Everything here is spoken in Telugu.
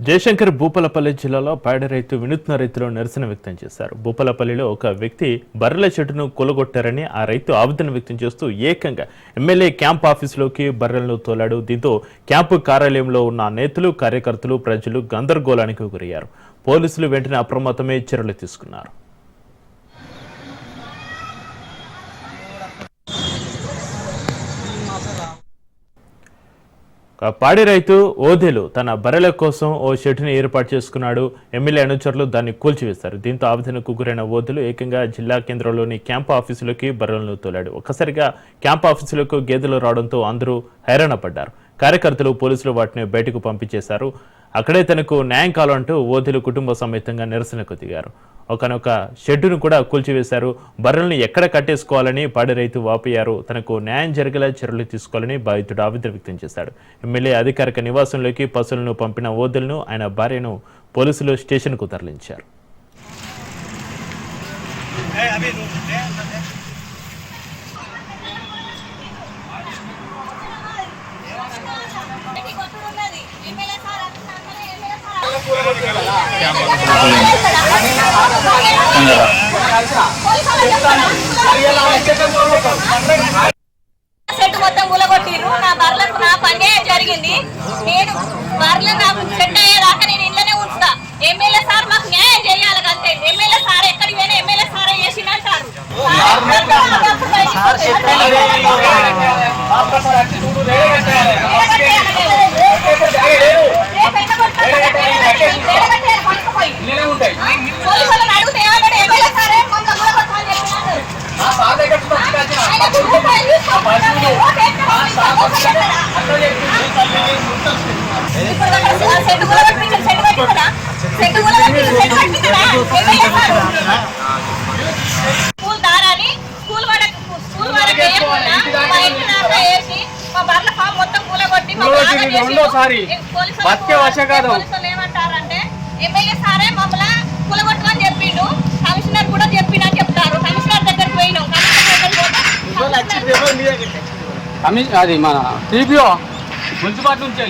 జయశంకర్ భూపాలపల్లి జిల్లాలో పాడి రైతు వినూత్న రైతులు నిరసన వ్యక్తం చేశారు. భూపాలపల్లిలో ఒక వ్యక్తి బర్రెల చెట్టును కొలగొట్టారని ఆ రైతు ఆవేదన వ్యక్తం చేస్తూ ఏకంగా ఎమ్మెల్యే క్యాంప్ ఆఫీసులోకి బర్రెలను తోలాడు. దీంతో క్యాంపు కార్యాలయంలో ఉన్న నేతలు, కార్యకర్తలు, ప్రజలు గందరగోళానికి గురయ్యారు. పోలీసులు వెంటనే అప్రమత్తమై చర్యలు తీసుకున్నారు. పాడి రైతు ఓదెలు తన బర్రెల కోసం ఓ షెడ్డుని ఏర్పాటు చేసుకున్నాడు. ఎమ్మెల్యే అనుచరులు దాన్ని కూల్చివేశారు. దీంతో ఆవేదనకు గురైన ఓదెలు ఏకంగా జిల్లా కేంద్రంలోని క్యాంప్ ఆఫీసులోకి బర్రెలను తోలాడు. ఒక్కసారిగా క్యాంప్ ఆఫీసులకు గేదెలు రావడంతో అందరూ హైరాణ పడ్డారు. కార్యకర్తలు, పోలీసులు వాటిని బయటకు పంపించేశారు. అక్కడే తనకు న్యాయం కావాలంటూ ఓదెలు కుటుంబ సమేతంగా నిరసనకు దిగారు. ఒకనొక షెడ్డును కూడా కూల్చివేశారు. బర్రెలను ఎక్కడ కట్టేసుకోవాలని పాడి రైతు వాపోయారు. తనకు న్యాయం జరిగేలా చర్యలు తీసుకోవాలని బాధితుడు ఆవేదన వ్యక్తం చేశాడు. ఎమ్మెల్యే అధికారిక నివాసంలోకి పశువులను పంపిన ఓదెలను ఆయన భార్యను పోలీసులు స్టేషన్కు తరలించారు. చెట్టు మొత్తం కూలగొట్టిర్రు. నా బర్రెలకు నా పనే జరిగింది. నేను బర్రెలు నాకు చెట్టు అయ్యేదాకా నేను ఇంట్లోనే ఉంచుతా. ఎమ్మెల్యే సార్ మాకు న్యాయం చేయాలి అంతే. ఎమ్మెల్యే సార్ ఎక్కడికి పోయినా ఎమ్మెల్యే సారే చేసిందంటారు. పోలీసులను అడిగితే ఏమన్నాడు? ఎమ్మెల్యే సారే కొంత కూలగొట్టమని చెప్పినాడు. స్కూల్ దారాని స్కూల్ వరకు వేయకుండా మా ఇంటి దాకా వేసి మా బర్ల ఫామ్ మొత్తం కూలగొట్టి పోలీసులు ఏమంటారంటే ఎమ్మెల్యే సారే మమ్మల్ని కూలగొట్టమని చెప్పిండు. కమిషనర్ కూడా చెప్పిండని చెప్తారు. కమిషనర్ దగ్గరికి పోయినాం. అది మన టీపీఓ మున్సిపాలిటీ నుంచి